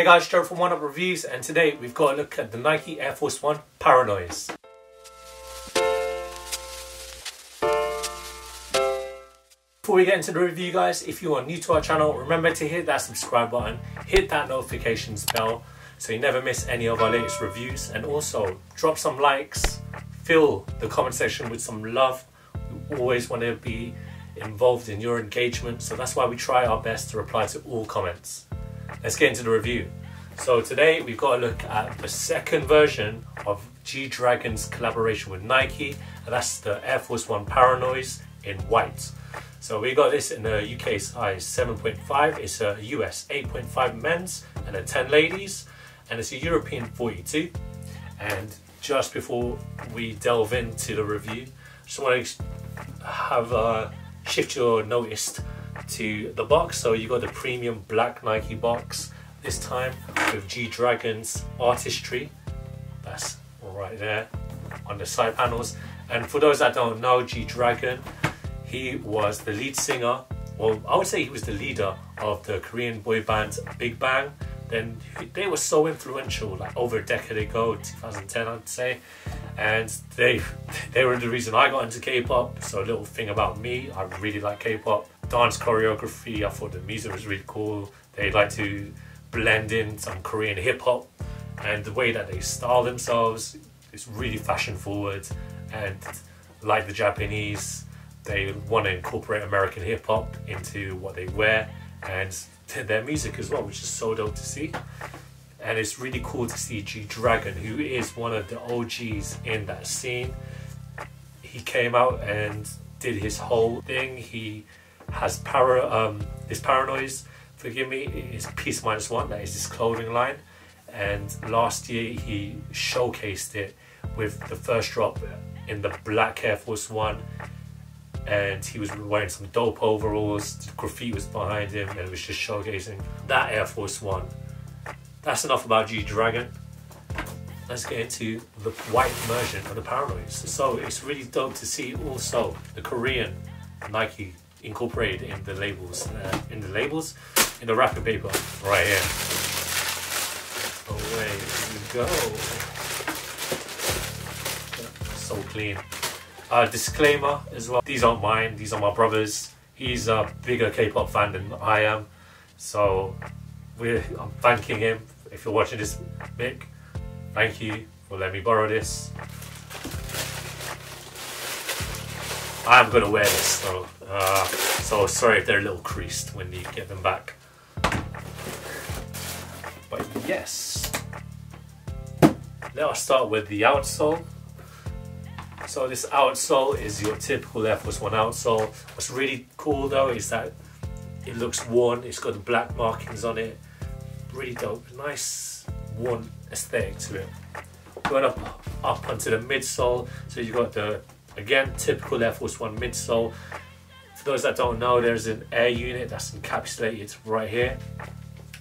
guys, Gerald from Oneupreviewz, and today we've got a look at the Nike Air Force 1 Paranoise. Before we get into the review guys, if you are new to our channel, remember to hit that subscribe button, hit that notifications bell so you never miss any of our latest reviews, and also drop some likes, fill the comment section with some love. We always want to be involved in your engagement, so that's why we try our best to reply to all comments. Let's get into the review. So today we've got a look at the second version of G-Dragon's collaboration with Nike, and that's the Air Force 1 Paranoise in white. So we got this in the UK size 7.5, it's a US 8.5 men's and a 10 ladies, and it's a European 42. And just before we delve into the review, just want to have shift your notice to the box. So you got the premium black Nike box this time with G-Dragon's artistry. That's right there on the side panels. And for those that don't know, G-Dragon, he was the lead singer, well I would say he was the leader of the Korean boy band Big Bang. Then they were so influential, like over a decade ago, 2010 I'd say, and they were the reason I got into K-pop. So a little thing about me, I really like K-pop. Dance choreography, I thought the music was really cool. They like to blend in some Korean hip-hop, and the way that they style themselves is really fashion forward, and like the Japanese, they want to incorporate American hip-hop into what they wear and their music as well, which is so dope to see. And it's really cool to see G-Dragon, who is one of the OGs in that scene. He came out and did his whole thing. He has this Paranoise, forgive me, is Peace Minus One, that is his clothing line. And last year he showcased it with the first drop in the black Air Force 1. And he was wearing some dope overalls, the graffiti was behind him, and it was just showcasing that Air Force 1. That's enough about G-Dragon. Let's get into the white version of the Paranoise. So it's really dope to see also the Korean Nike incorporated in the labels, in the wrapping paper right here. Away we go. So clean. Disclaimer as well, these aren't mine, these are my brother's. He's a bigger K-pop fan than I am, so I'm thanking him. If you're watching this, Mick, thank you for letting me borrow this. I'm gonna wear this though, so sorry if they're a little creased when you get them back. But yes, let us start with the outsole. So this outsole is your typical Air Force 1 outsole. What's really cool though is that it looks worn, it's got the black markings on it. Really dope, nice worn aesthetic to it. Going up onto the midsole, so you've got the, again, typical Air Force 1 midsole. For those that don't know, there's an air unit that's encapsulated right here.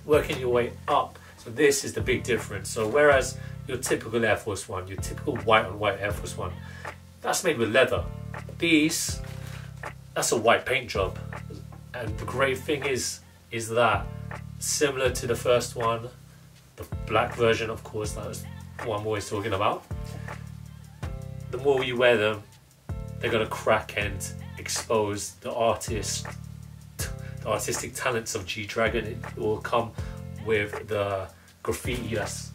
Working your way up, so this is the big difference. So whereas your typical Air Force 1, your typical white on white Air Force 1, that's made with leather. These, that's a white paint job. And the great thing is that similar to the first one, the black version of course, that was what I'm always talking about. The more you wear them, they're gonna crack and expose the artistic talents of G-Dragon. It will come with the graffiti that's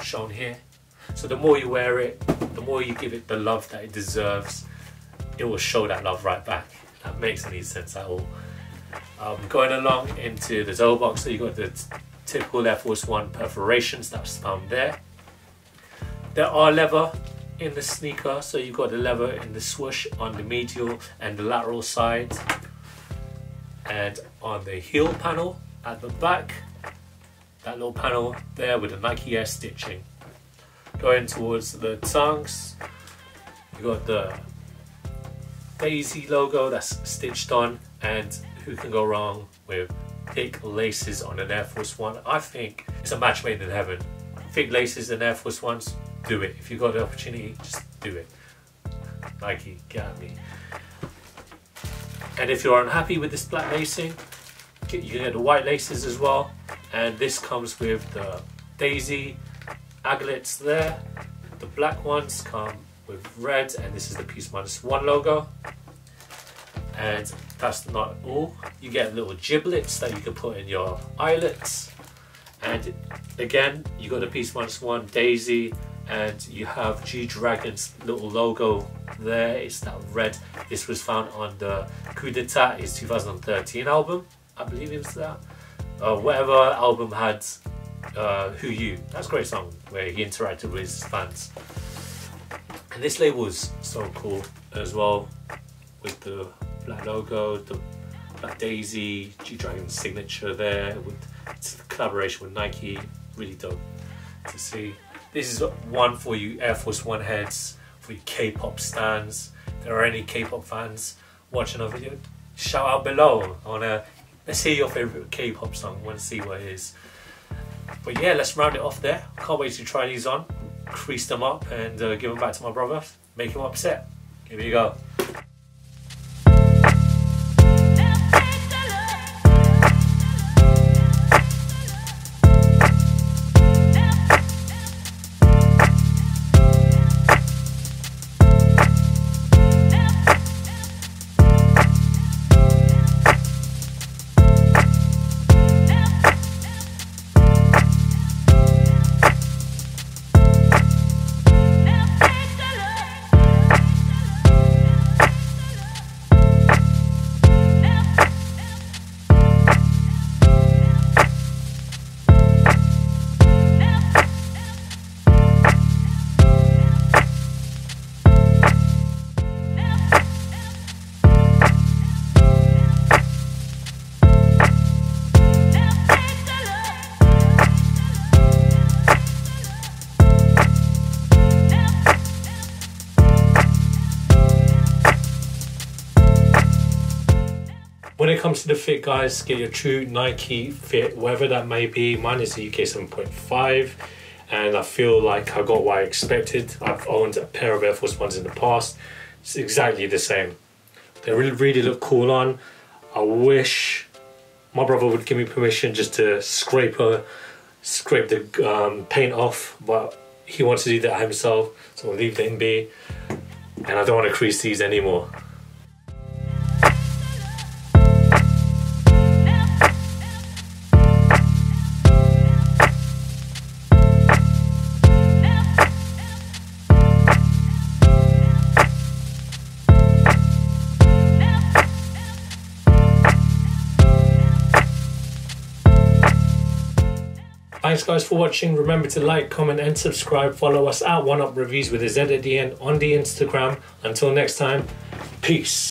shown here. So the more you wear it, the more you give it the love that it deserves, it will show that love right back. That makes any sense at all. Going along into the toe box, so you got the typical Air Force 1 perforations that's found there. There are leather in the sneaker, so you've got the leather in the swoosh on the medial and the lateral side. And on the heel panel at the back, that little panel there with the Nike Air stitching. Going towards the tongues, you got the Daisy logo that's stitched on, and who can go wrong with thick laces on an Air Force 1? I think it's a match made in heaven. Thick laces in Air Force 1s, do it. If you've got the opportunity, just do it. Nike, get at me. And if you're unhappy with this black lacing, you can get the white laces as well. And this comes with the daisy aglets there. The black ones come with red, and this is the Peace Minus One logo. And that's not all. You get little giblets that you can put in your eyelets. And again, you got the Peace Minus One daisy, and you have G-Dragon's little logo there. It's that red. This was found on the Coup d'etat, his 2013 album, I believe it was that. Whatever album had Who You. That's a great song where he interacted with his fans. And this label is so cool as well, with the black logo, the black daisy, G-Dragon's signature there, with it's a collaboration with Nike. Really dope to see. This is one for you Air Force One heads, for you K-pop stans. If there are any K-pop fans watching our video, shout out below. Let's hear your favourite K-pop song. I want to see what it is. But yeah, let's round it off there. Can't wait to try these on, crease them up, and give them back to my brother. Make him upset. Here we go. When it comes to the fit, guys, get your true Nike fit, whatever that may be. Mine is the UK 7.5, and I feel like I got what I expected. I've owned a pair of Air Force Ones in the past. It's exactly the same. They really look cool on. I wish my brother would give me permission just to scrape the paint off, but he wants to do that himself, so I'll leave it be. And I don't want to crease these anymore. Thanks guys for watching. Remember to like, comment and subscribe. Follow us at Oneupreviewz with a Z at the end on the Instagram. Until next time, peace.